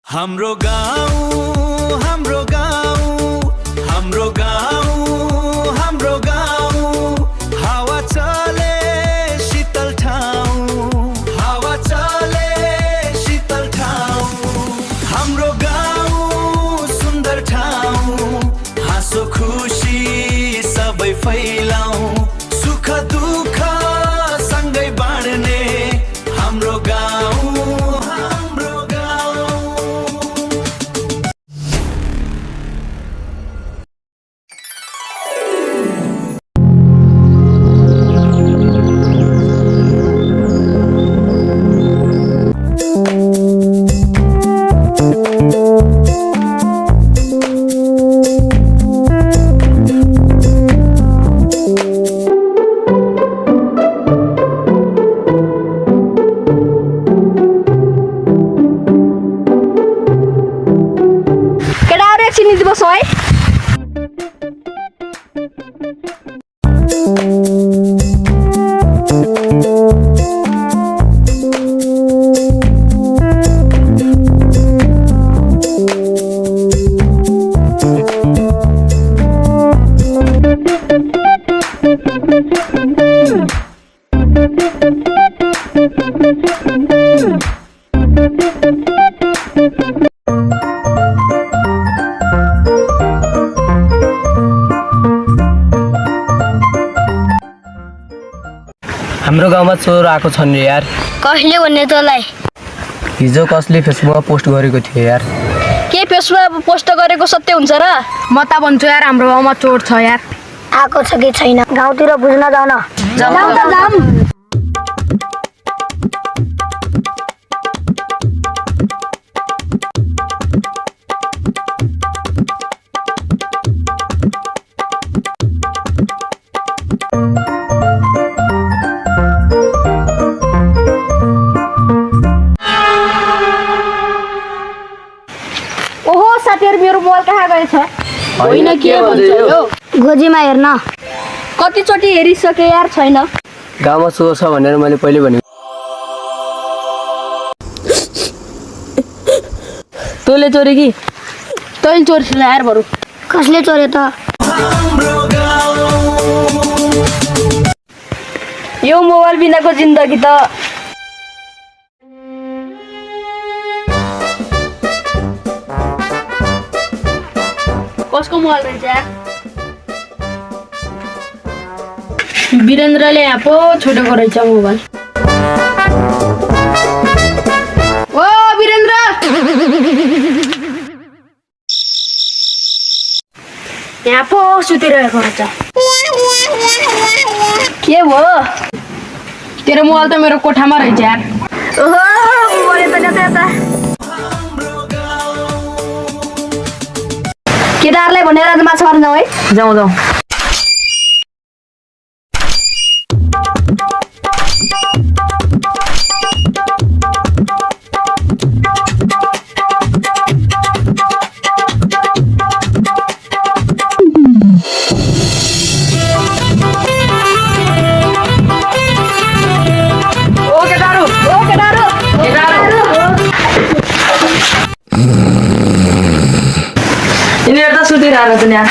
हाम्रो गाउँ हाम्रो गाउँ हाम्रो गाउँ हाम्रो गाउँ हावा चले शीतल ठाउँ हावा चले शीतल ठाउँ हाम्रो गाउँ सुन्दर ठाउँ हाँसो खुसी सबै फैलाउँ सुख दुःख सँगै बाँड्ने हाम्रो गाउँ हाम्रो हाम्रो गाउँमा चोर आएको छन् रे यार। कसले भन्ने तँलाई? हिजो कसले फेसबुकमा पोस्ट गरेको थियो यार। के फेसबुकमा पोस्ट गरेको सत्य हुन्छ र? म त भन्छु यार हाम्रो गाउँमा चोर छ यार। आएको छ कि छैन गाउँतिर बुझ्न जाउँ न। जाउँ त जाउँ। ओहो साथीहरु मेरो मोबाइल कहाँ गएछ? होइन के भन्छ यो? गोजीमा हेर्न। कतिचोटि हेरिसके यार छैन। गाउँमा चोर छ भनेर मैले पहिले भनेको। तैँले चोरे कि? तैँले चोर्छिस् यार बरु। कसले चोरे त? यो मोबाइल बिनाको जिन्दगी त कसको मोबाइल रहेछ यार? वीरेन्द्रले यहाँ पो छोडेको रहेछ मोबाइल। ओ वीरेन्द्र यहाँ पो सुतिरहेको रहेछ। के भयो? तेरो मोबाइल त मेरो कोठामा रहेछ यार। ओहो मोबाइल त कता केदारलाई भनेर आज माछा मार्न जाउँ है? जाउँ जाउँ। यिनीहरू त सुतिरहेको छ यहाँ।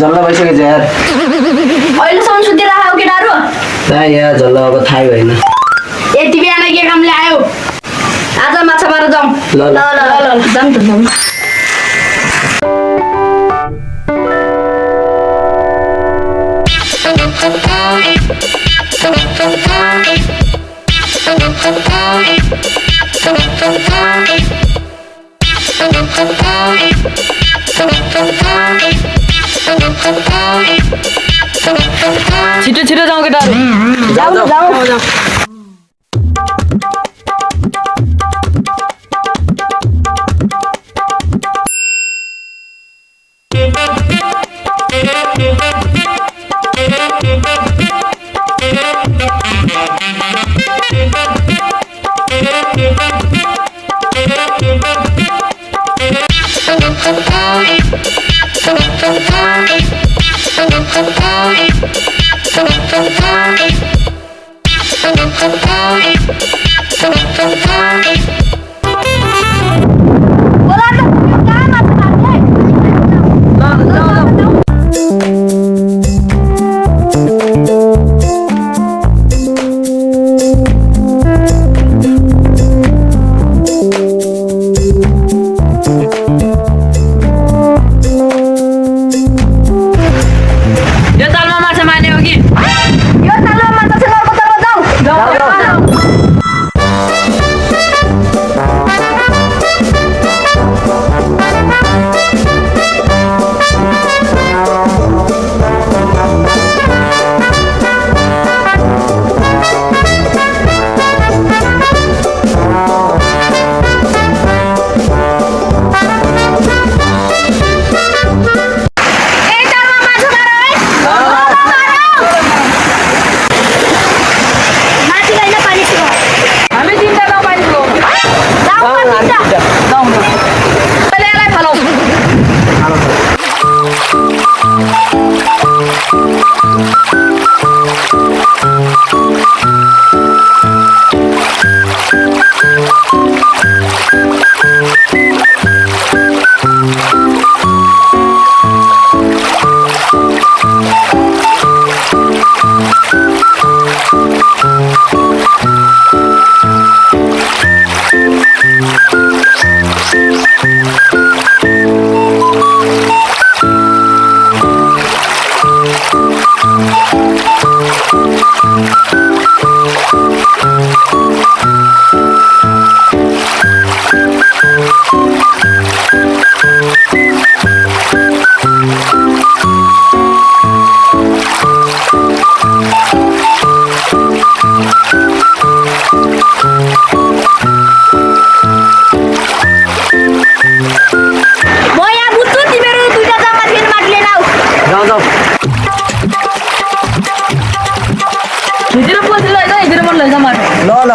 जल्ला भइसकेछ यार। अहिलेसम्म सुतिरहेको केटाहरू? यहाँ जल्ला अब थाहै भएन। यति बिहान के कामले आयो? आज माछा मारेर जाउँ। ल ल ल जाउँ त जाउँ। छिटो छिटो जाउँ केटाहरू। जाउँ जाउँ जाउँ। मोया बुतून ती बेरू तुझ्या जमात घेऊन मागले नाव जाऊ जाऊ इथे पोहोचलोय का इथे म्हणलं जमा ल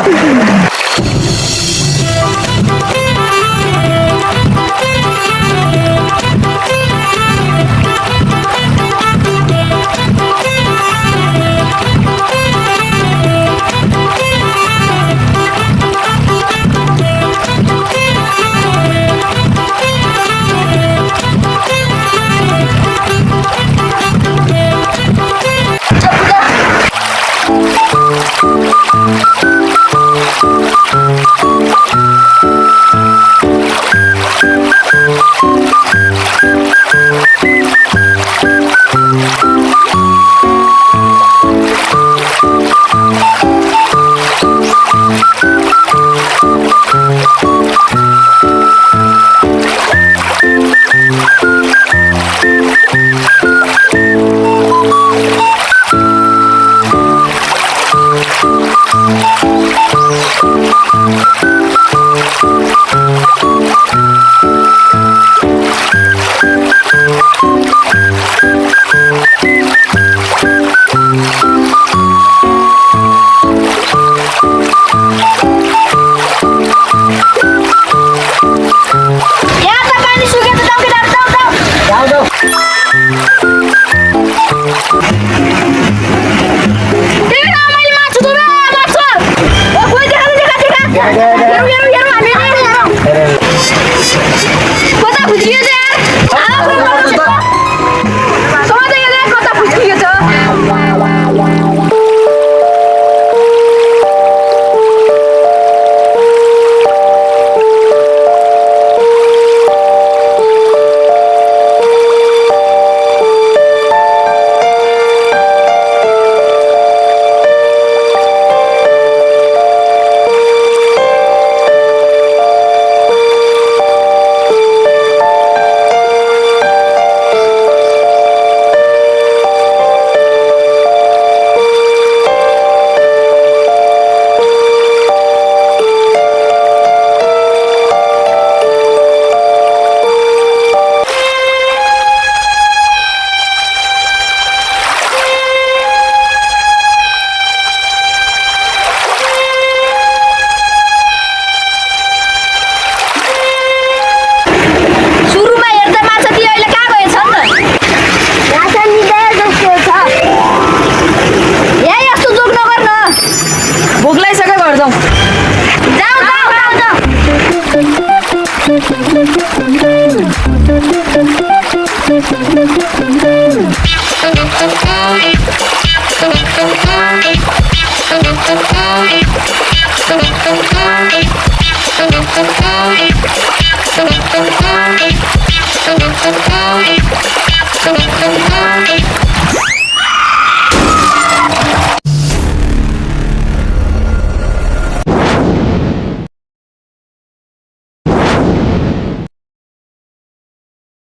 Thank you.